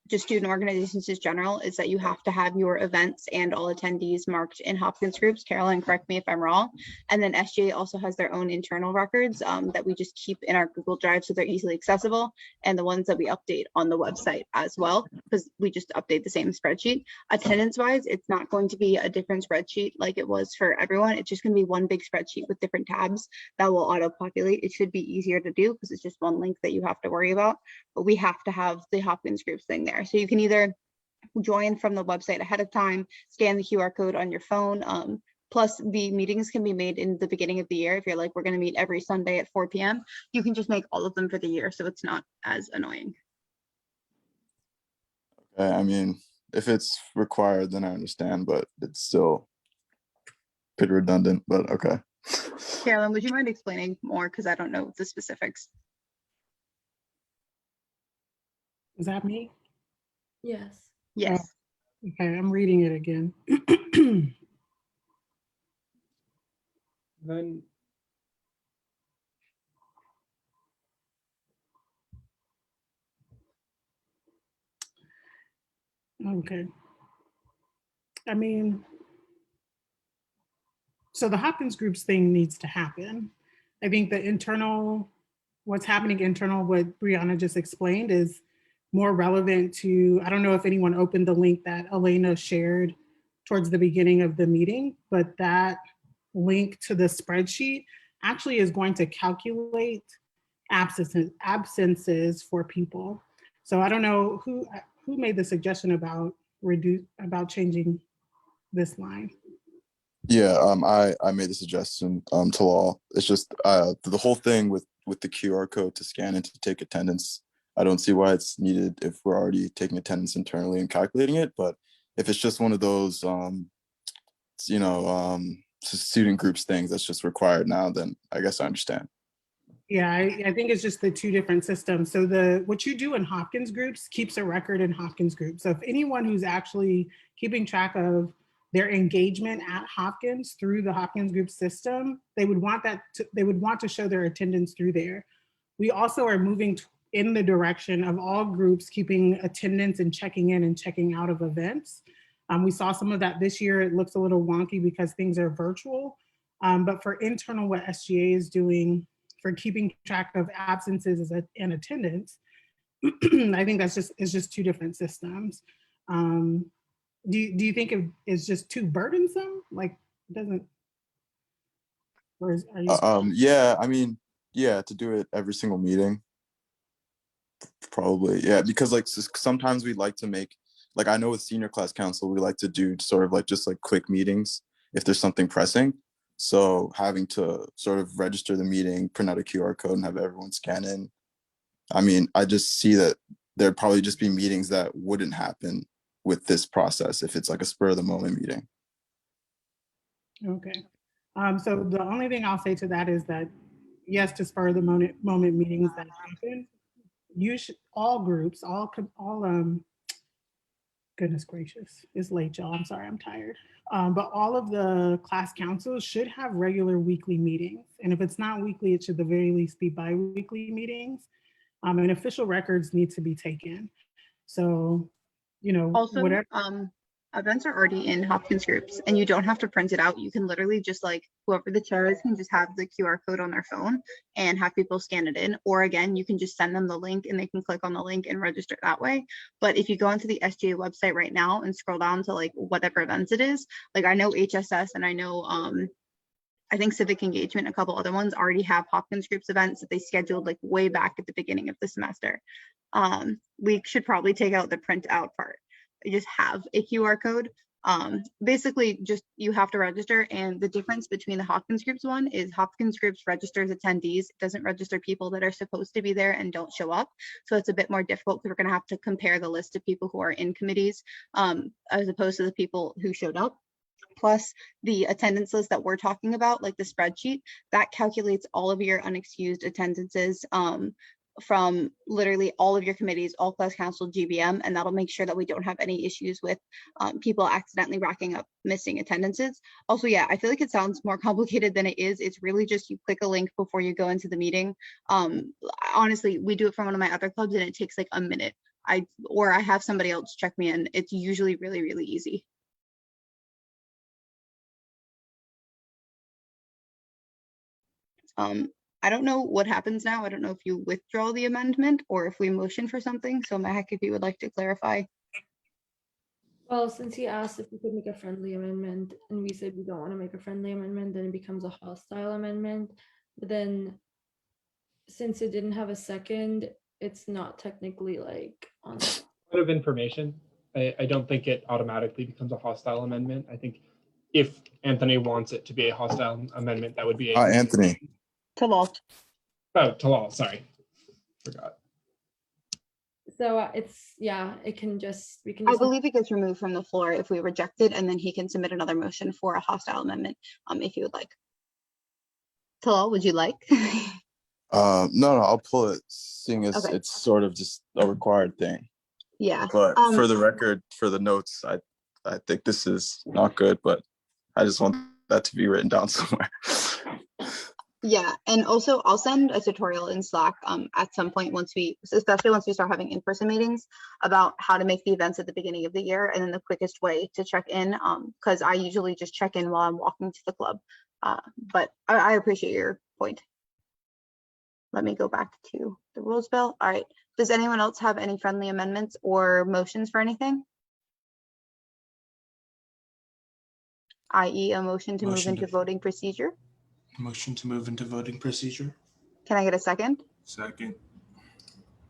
just student organizations in general, is that you have to have your events and all attendees marked in Hopkins groups. Carolyn, correct me if I'm wrong. And then SGA also has their own internal records that we just keep in our Google Drive so they're easily accessible, and the ones that we update on the website as well, because we just update the same spreadsheet. Attendance wise, it's not going to be a different spreadsheet like it was for everyone. It's just going to be one big spreadsheet with different tabs that will auto populate. It should be easier to do because it's just one link that you have to worry about, but we have to have the Hopkins groups thing there. So you can either join from the website ahead of time, scan the QR code on your phone. Plus the meetings can be made in the beginning of the year. If you're like, we're going to meet every Sunday at 4 p.m., you can just make all of them for the year. So it's not as annoying. I mean, if it's required, then I understand, but it's still pretty redundant, but okay. Carolyn, would you mind explaining more? Because I don't know the specifics. Is that me? Yes. Yes. Okay, I'm reading it again. Then Okay. I mean, so the Hopkins groups thing needs to happen. I think the internal, what's happening internal, what Brianna just explained is more relevant to, I don't know if anyone opened the link that Elena shared towards the beginning of the meeting, but that link to the spreadsheet actually is going to calculate absences for people. So I don't know who made the suggestion about changing this line. Yeah, I made the suggestion to Law. It's just the whole thing with the QR code to scan and to take attendance. I don't see why it's needed if we're already taking attendance internally and calculating it. But if it's just one of those, student groups things that's just required now, then I guess I understand. Yeah, I think it's just the two different systems. So what you do in Hopkins groups keeps a record in Hopkins groups. So if anyone who's actually keeping track of their engagement at Hopkins through the Hopkins group system, they would want to show their attendance through there. We also are moving in the direction of all groups keeping attendance and checking in and checking out of events. We saw some of that this year. It looks a little wonky because things are virtual. But for internal, what SGA is doing for keeping track of absences and attendance, I think it's just two different systems. Do you think it's just too burdensome? Like, it doesn't, or are you? Yeah, I mean, yeah, to do it every single meeting, probably, yeah, because like sometimes we like to make, like I know with senior class council, we like to do sort of like just like quick meetings if there's something pressing. So having to sort of register the meeting, print out a QR code and have everyone scan in. I mean, I just see that there'd probably just be meetings that wouldn't happen with this process if it's like a spur of the moment meeting. Okay. So the only thing I'll say to that is that, yes, to spur the moment meetings that happen, all groups, goodness gracious, it's late, y'all. I'm sorry, I'm tired. But all of the class councils should have regular weekly meetings. And if it's not weekly, it should at the very least be bi-weekly meetings. And official records need to be taken. So, Also, whatever. events are already in Hopkins groups and you don't have to print it out. You can literally just like whoever the chair is can just have the QR code on their phone and have people scan it in. Or again, you can just send them the link and they can click on the link and register that way. But if you go onto the SGA website right now and scroll down to like whatever events it is, like I know HSS and I know I think Civic Engagement, a couple other ones already have Hopkins groups events that they scheduled like way back at the beginning of the semester. We should probably take out the print out part. You just have a QR code. Basically just you have to register, and the difference between the Hopkins groups one is Hopkins groups registers attendees. It doesn't register people that are supposed to be there and don't show up. So it's a bit more difficult because we're going to have to compare the list of people who are in committees as opposed to the people who showed up. Plus the attendance list that we're talking about, like the spreadsheet, that calculates all of your unexcused attendances from literally all of your committees, all class council, GBM, and that'll make sure that we don't have any issues with people accidentally racking up missing attendances. Also, yeah, I feel like it sounds more complicated than it is. It's really just you click a link before you go into the meeting. Honestly, we do it from one of my other clubs and it takes like a minute. I have somebody else check me in. It's usually really, really easy. I don't know what happens now. I don't know if you withdraw the amendment or if we motion for something. So Mahek, if you would like to clarify. Well, since he asked if we could make a friendly amendment and we said we don't want to make a friendly amendment, then it becomes a hostile amendment. But then since it didn't have a second, it's not technically like on. Bit of information. I don't think it automatically becomes a hostile amendment. I think if Anthony wants it to be a hostile amendment, that would be a Anthony. Talal. Oh, Talal, sorry. Forgot. So it's, yeah, it can just, we can I just. believe it gets removed from the floor if we reject it, and then he can submit another motion for a hostile amendment, if you would like. Talal, would you like? No, I'll pull it, seeing as Okay. it's sort of just a required thing. Yeah. But for the record, for the notes, I think this is not good, but I just want that to be written down somewhere. Yeah, and also I'll send a tutorial in Slack at some point especially once we start having in-person meetings, about how to make the events at the beginning of the year, and then the quickest way to check in, because I usually just check in while I'm walking to the club. But I appreciate your point. Let me go back to the rules bill. All right. Does anyone else have any friendly amendments or motions for anything? I.e. a motion to move Motion into to- voting procedure? Motion to move into voting procedure. Can I get a second? Second.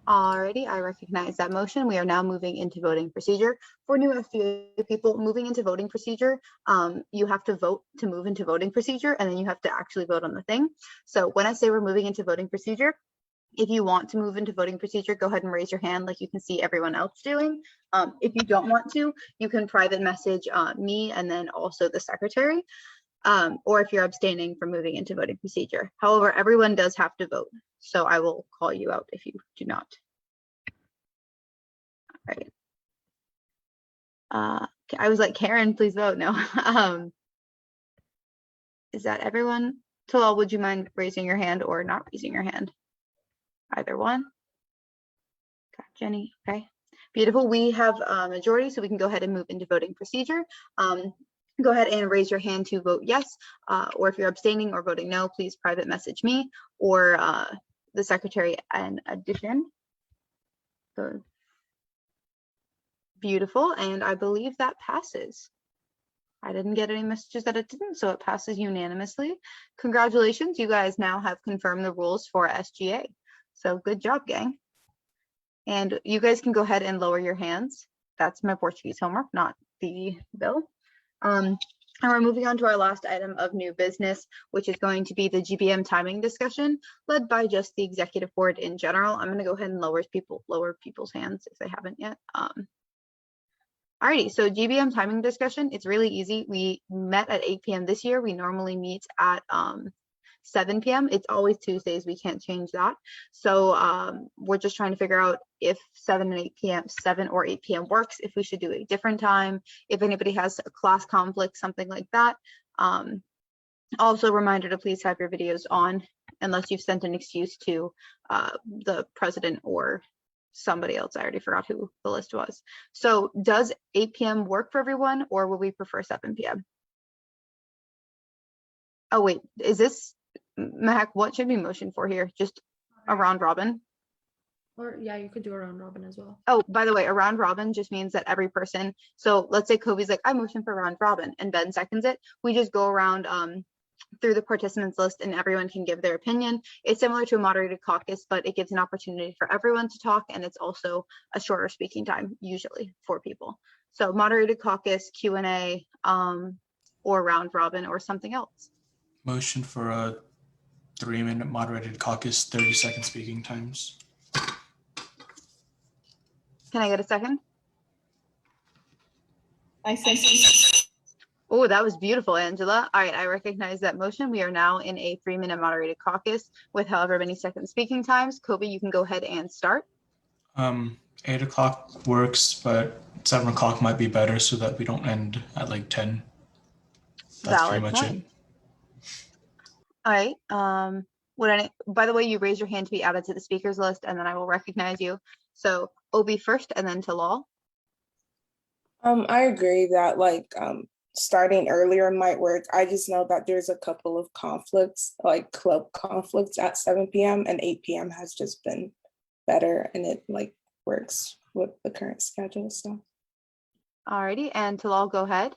Alrighty, I recognize that motion. We are now moving into voting procedure. For new SGA people moving into voting procedure, you have to vote to move into voting procedure, and then you have to actually vote on the thing. So when I say we're moving into voting procedure, if you want to move into voting procedure, go ahead and raise your hand like you can see everyone else doing. If you don't want to, you can private message me and then also the secretary, or if you're abstaining from moving into voting procedure. However, everyone does have to vote. So I will call you out if you do not. All right. I was like, Karen, please vote. No. Is that everyone? Talal, would you mind raising your hand or not raising your hand? Either one. Got Jenny. Okay. Beautiful. We have a majority, so we can go ahead and move into voting procedure. Go ahead and raise your hand to vote yes, or if you're abstaining or voting no, please private message me or the secretary in addition. So, beautiful, and I believe that passes. I didn't get any messages that it didn't, so it passes unanimously. Congratulations, you guys now have confirmed the rules for SGA. So good job, gang. And you guys can go ahead and lower your hands. That's my Portuguese homework, not the bill. And we're moving on to our last item of new business, which is going to be the GBM timing discussion led by just the executive board in general. I'm going to go ahead and lower people's hands if they haven't yet. Alrighty, so GBM timing discussion, it's really easy. We met at 8 p.m. this year. We normally meet at 7 p.m. It's always Tuesdays. We can't change that. So we're just trying to figure out if 7 or 8 p.m. works, if we should do a different time, if anybody has a class conflict, something like that. Also, reminder to please have your videos on unless you've sent an excuse to the president or somebody else. I already forgot who the list was. So does 8 p.m. work for everyone, or would we prefer 7 p.m.? Oh, wait, is this, Mahak, what should we motion for here? Just a round robin? Or yeah, you could do a round robin as well. Oh, by the way, a round robin just means that every person, so let's say Kobe's like, I motion for round robin, and Ben seconds it. We just go around through the participants list and everyone can give their opinion. It's similar to a moderated caucus, but it gives an opportunity for everyone to talk, and it's also a shorter speaking time, usually for people. So moderated caucus, Q&A, or round robin or something else. Motion for a 3-minute moderated caucus, 30-second speaking times. Can I get a second? I said. Oh, that was beautiful, Angela. All right, I recognize that motion. We are now in a 3-minute moderated caucus with however many second speaking times. Kobe, you can go ahead and start. 8 o'clock works, but 7 o'clock might be better so that we don't end at like 10. That's Valid pretty much point. it. All right. By the way, you raise your hand to be added to the speakers list, and then I will recognize you. So OB first and then Talal. I agree that starting earlier might work. I just know that there's a couple of conflicts, like club conflicts at 7 p.m. and 8 p.m. has just been better, and it works with the current schedule. So Alrighty, and Talal, go ahead.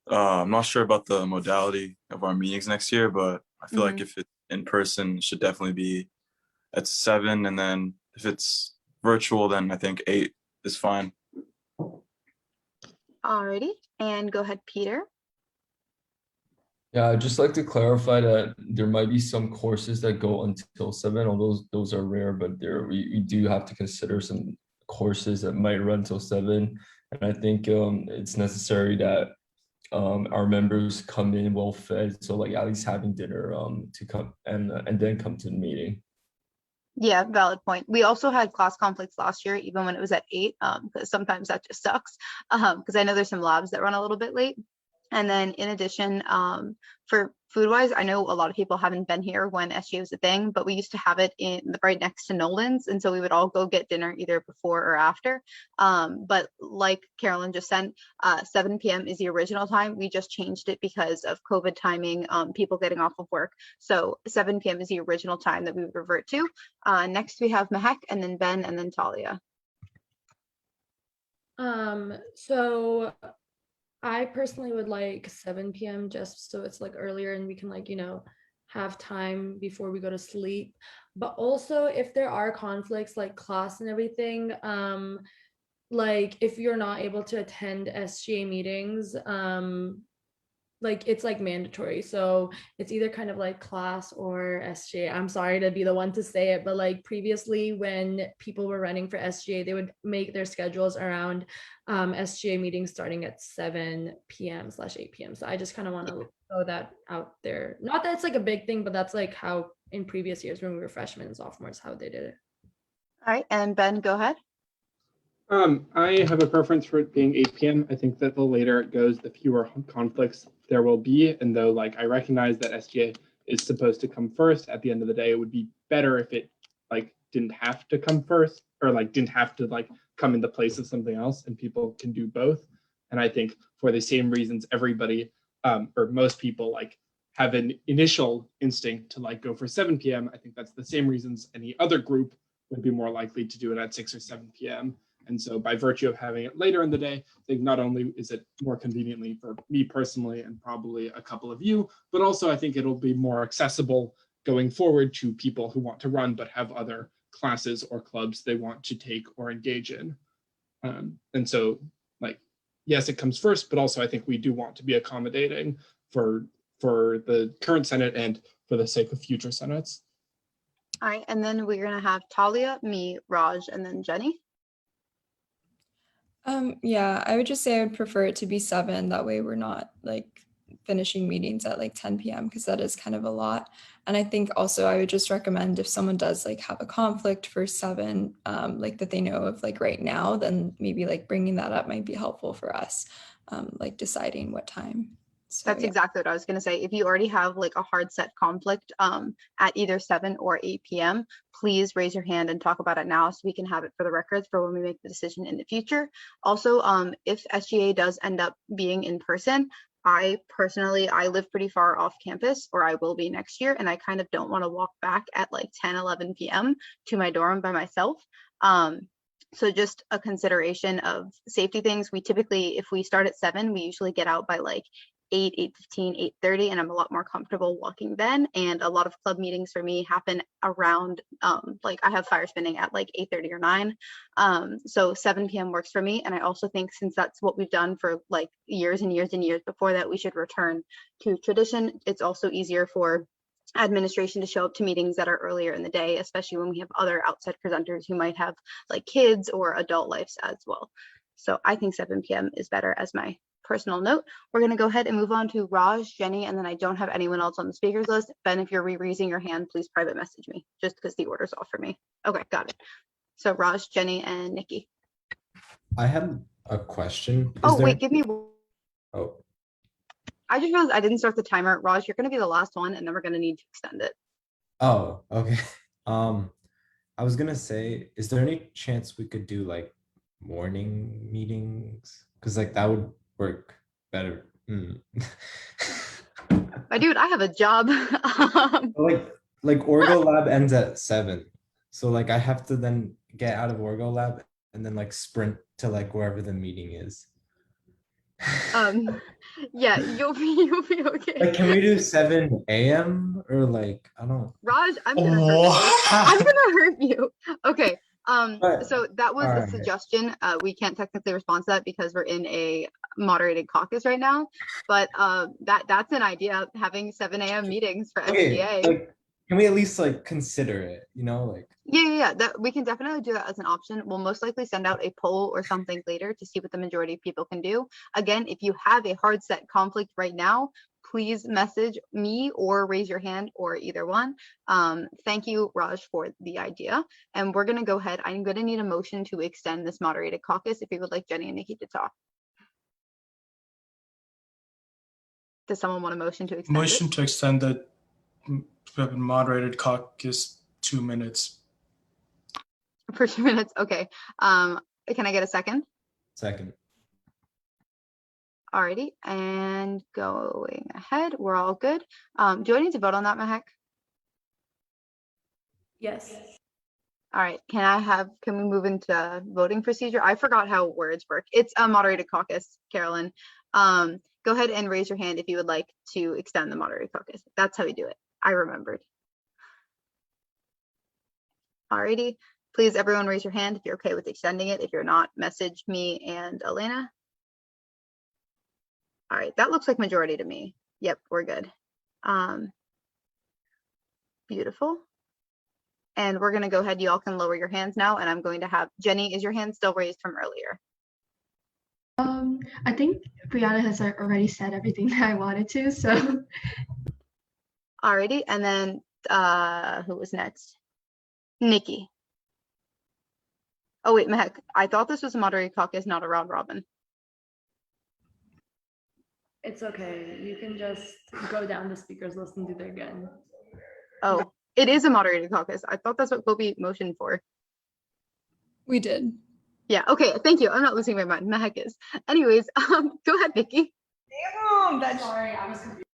I'm not sure about the modality of our meetings next year, but I feel like if it's in person, it should definitely be at 7, and then if it's virtual, then I think 8 is fine. Alrighty, and go ahead, Peter. Yeah, I'd just like to clarify that there might be some courses that go until 7, although those are rare, but we do have to consider some courses that might run till 7. And I think it's necessary that our members come in well fed, so like at least having dinner to come and then come to the meeting. Yeah, valid point. We also had class conflicts last year, even when it was at 8, because sometimes that just sucks. Because I know there's some labs that run a little bit late. And then in addition, for food wise, I know a lot of people haven't been here when SGA was a thing, but we used to have it right next to Nolan's. And so we would all go get dinner either before or after. But like Carolyn just said, 7 p.m. is the original time. We just changed it because of COVID timing, people getting off of work. So 7 p.m. is the original time that we would revert to. Next we have Mehek, and then Ben, and then Talia. So I personally would like 7 p.m. just so it's earlier and we can have time before we go to sleep. But also if there are conflicts like class and everything, if you're not able to attend SGA meetings, it's mandatory. So it's either kind of class or SGA. I'm sorry to be the one to say it, but previously when people were running for SGA, they would make their schedules around SGA meetings starting at 7 p.m/8 p.m. So I just kind of want to throw that out there. Not that it's a big thing, but that's how in previous years when we were freshmen and sophomores, how they did it. All right, and Ben, go ahead. I have a preference for it being 8 p.m. I think that the later it goes, the fewer conflicts there will be. And though I recognize that SGA is supposed to come first, at the end of the day, it would be better if it didn't have to come first, or didn't have to come in the place of something else, and people can do both. And I think for the same reasons, everybody or most people have an initial instinct to go for 7 p.m. I think that's the same reasons any other group would be more likely to do it at 6 or 7 p.m. And so by virtue of having it later in the day, I think not only is it more conveniently for me personally and probably a couple of you, but also I think it'll be more accessible going forward to people who want to run but have other classes or clubs they want to take or engage in. And so yes, it comes first, but also I think we do want to be accommodating for the current Senate and for the sake of future Senates. All right, and then we're gonna have Talia, me, Raj, and then Jenny. Yeah, I would just say I would prefer it to be 7. That way we're not finishing meetings at 10 p.m. because that is kind of a lot. And I think also I would just recommend if someone does have a conflict for 7, that they know of right now, then maybe bringing that up might be helpful for us, deciding what time. So, That's exactly what I was going to say. If you already have a hard set conflict at either 7 or 8 p.m., please raise your hand and talk about it now so we can have it for the records for when we make the decision in the future. Also, if SGA does end up being in person, I live pretty far off campus, or I will be next year, and I kind of don't want to walk back at 10, 11 p.m. to my dorm by myself. So just a consideration of safety things. We typically, if we start at 7, we usually get out by 8, 8:15, 8:30, and I'm a lot more comfortable walking then. And a lot of club meetings for me happen around I have fire spinning at 8:30 or 9. So 7 p.m. works for me. And I also think since that's what we've done for years and years and years before that, we should return to tradition. It's also easier for administration to show up to meetings that are earlier in the day, especially when we have other outside presenters who might have kids or adult lives as well. So I think 7 p.m. is better as my personal note. We're going to go ahead and move on to Raj, Jenny, and then I don't have anyone else on the speakers list. Ben, if you're raising your hand, please private message me just because the order's off for me. Okay, got it. So Raj, Jenny, and Nikki. I have a question. Wait, give me. Oh. I just realized I didn't start the timer. Raj, you're going to be the last one, and then we're going to need to extend it. Oh, okay. I was gonna say, is there any chance we could do like morning meetings? Because like that would work better. My dude, I have a job. Like Orgo Lab ends at 7. So like I have to then get out of Orgo Lab and then like sprint to like wherever the meeting is. Yeah, you'll be okay. Like, can we do 7 a.m. or like I don't. Raj, I'm gonna hurt you. I'm gonna hurt you. Okay. But So that was a alright. suggestion. We can't technically respond to that because we're in a moderated caucus right now. But that's an idea, having 7 a.m. meetings for Okay, SGA. like can we at least like consider it? You know, like Yeah. That we can definitely do that as an option. We'll most likely send out a poll or something later to see what the majority of people can do. Again, if you have a hard set conflict right now, please message me or raise your hand or either one. Thank you, Raj, for the idea. And we're gonna go ahead. I'm gonna need a motion to extend this moderated caucus if you would like Jenny and Nikki to talk. Does someone want a motion to extend Motion to extend the moderated caucus 2 minutes. for 2 minutes? Okay. Can I get a second? second. Alrighty, and going ahead, we're all good. Do I need to vote on that, Mahek? Yes. All right, can we move into voting procedure? I forgot how words work. It's a moderated caucus, Carolyn. Go ahead and raise your hand if you would like to extend the moderated caucus. That's how we do it. I remembered. Alrighty, please everyone raise your hand if you're okay with extending it. If you're not, message me and Elena. All right, that looks like majority to me. Yep, we're good. Beautiful. And we're gonna go ahead, you all can lower your hands now, and I'm going to have, Jenny, is your hand still raised from earlier? I think Brianna has already said everything that I wanted to, so. Alrighty, and then who was next? Nikki. Oh wait, Mahek, I thought this was a moderated caucus, not a round robin. It's okay. You can just go down the speakers list and do that again. Oh, it is a moderated caucus. I thought that's what Kobe motioned for. We did. Yeah, okay, thank you. I'm not losing my mind. Mahek is. Anyways, go ahead, Nikki. Damn, that's sorry. I was confused.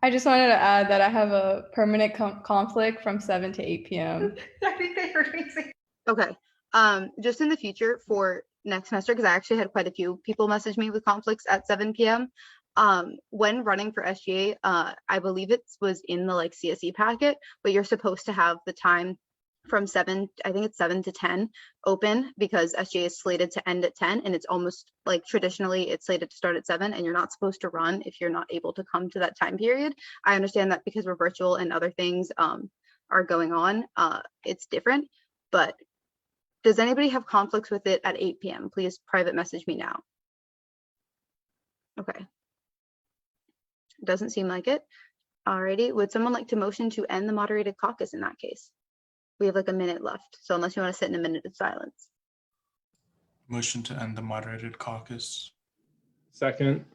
I just wanted to add that I have a permanent conflict from 7 to 8 p.m. I think they heard me say. Okay. Just in the future for next semester, because I actually had quite a few people message me with conflicts at 7 p.m. When running for SGA, I believe it was in the like CSE packet, but you're supposed to have the time from 7, I think it's 7 to 10 open, because SGA is slated to end at 10, and it's almost like traditionally it's slated to start at 7, and you're not supposed to run if you're not able to come to that time period. I understand that because we're virtual and other things are going on, it's different, but does anybody have conflicts with it at 8 p.m.? Please private message me now. Okay. Doesn't seem like it. Alrighty, would someone like to motion to end the moderated caucus in that case? We have like a minute left, so unless you want to sit in a minute of silence. Motion to end the moderated caucus. Second.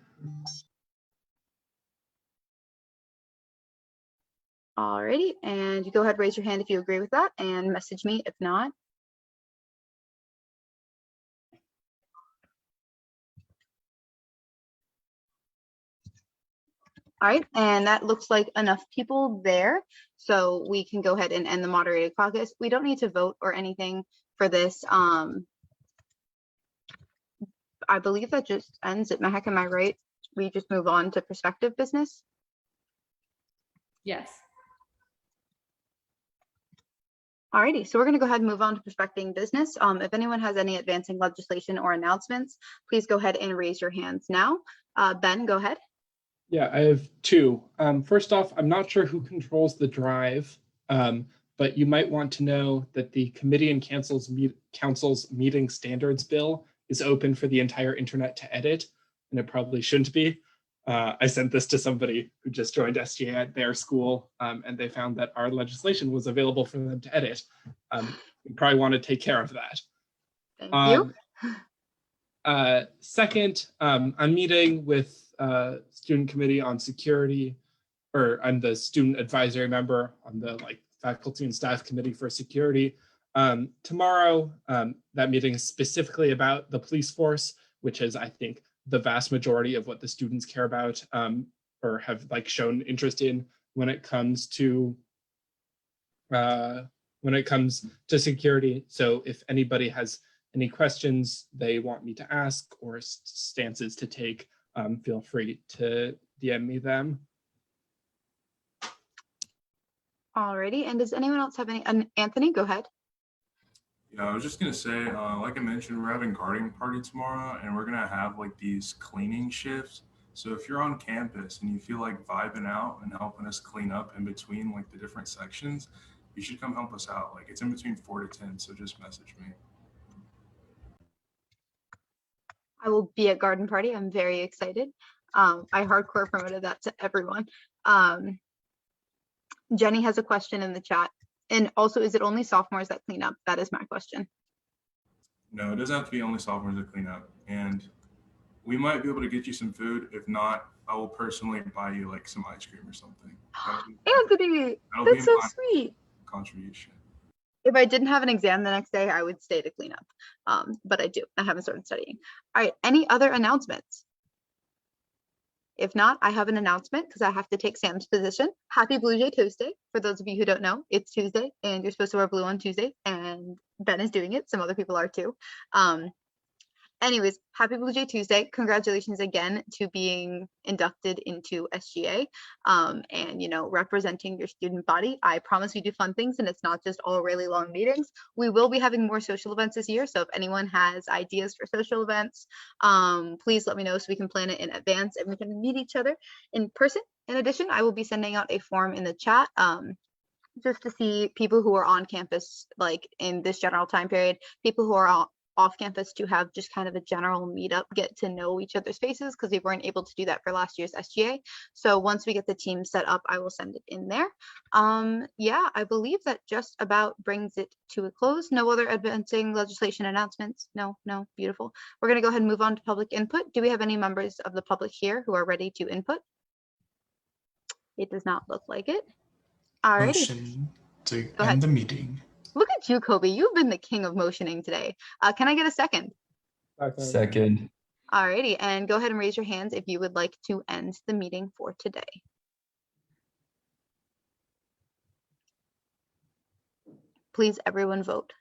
Alrighty, and you go ahead, raise your hand if you agree with that, and message me if not. All right, and that looks like enough people there, so we can go ahead and end the moderated caucus. We don't need to vote or anything for this. I believe that just ends it. Mahek, am I right? We just move on to prospective business? Yes. Alrighty, so we're going to go ahead and move on to prospecting business. If anyone has any advancing legislation or announcements, please go ahead and raise your hands now. Ben, go ahead. Yeah, I have two. First off, I'm not sure who controls the drive, but you might want to know that the Committee and Council's Meeting Standards Bill is open for the entire internet to edit, and it probably shouldn't be. I sent this to somebody who just joined SGA at their school, and they found that our legislation was available for them to edit. We probably want to take care of that. Thank you. Second, I'm meeting with student committee on security, or I'm the student advisory member on the like Faculty and Staff Committee for Security. Tomorrow, that meeting is specifically about the police force, which is, I think, the vast majority of what the students care about or have like shown interest in when it comes to security. So if anybody has any questions they want me to ask or stances to take, feel free to DM me them. Alrighty, and does anyone else have any? Anthony, go ahead. Yeah, I was just gonna say, like I mentioned, we're having gardening party tomorrow, and we're gonna have like these cleaning shifts. So if you're on campus and you feel like vibing out and helping us clean up in between like the different sections, you should come help us out. Like it's in between 4 to 10, so just message me. I will be at garden party. I'm very excited. I hardcore promoted that to everyone. Jenny has a question in the chat. And also, is it only sophomores that clean up? That is my question. No, it doesn't have to be only sophomores that clean up. And we might be able to get you some food. If not, I will personally buy you like some ice cream or something. Anthony, that's so sweet. Contribution. If I didn't have an exam the next day, I would stay to clean up. But I do. I haven't started studying. All right. Any other announcements? If not, I have an announcement because I have to take Sam's position. Happy Blue Jay Tuesday. For those of you who don't know, it's Tuesday and you're supposed to wear blue on Tuesday, and Ben is doing it. Some other people are too. Anyways, happy Blue Jay Tuesday. Congratulations again to being inducted into SGA and, you know, representing your student body. I promise we do fun things and it's not just all really long meetings. We will be having more social events this year. So if anyone has ideas for social events, please let me know so we can plan it in advance and we can meet each other in person. In addition, I will be sending out a form in the chat just to see people who are on campus, like in this general time period, people who are off campus to have just kind of a general meetup, get to know each other's faces because we weren't able to do that for last year's SGA. So once we get the team set up, I will send it in there. Yeah, I believe that just about brings it to a close. No other advancing legislation announcements? No, beautiful. We're going to go ahead and move on to public input. Do we have any members of the public here who are ready to input? It does not look like it. All right. Motion to end the meeting. Look at you, Kobe. You've been the king of motioning today. Can I get a second? Second. Alrighty, and go ahead and raise your hands if you would like to end the meeting for today. Please, everyone vote.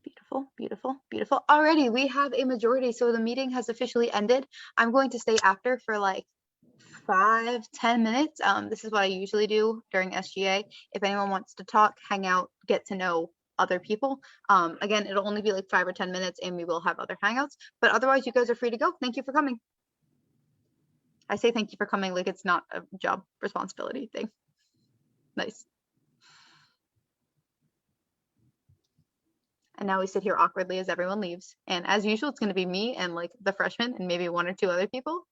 Beautiful, beautiful, beautiful. Alrighty, we have a majority, so the meeting has officially ended. I'm going to stay after for like 5-10 minutes. This is what I usually do during SGA. If anyone wants to talk, hang out, get to know other people. Again, it'll only be like 5 or 10 minutes and we will have other hangouts, but otherwise you guys are free to go. Thank you for coming. I say thank you for coming like it's not a job responsibility thing. Nice. And now we sit here awkwardly as everyone leaves. And as usual, it's going to be me and like the freshmen and maybe 1 or 2 other people.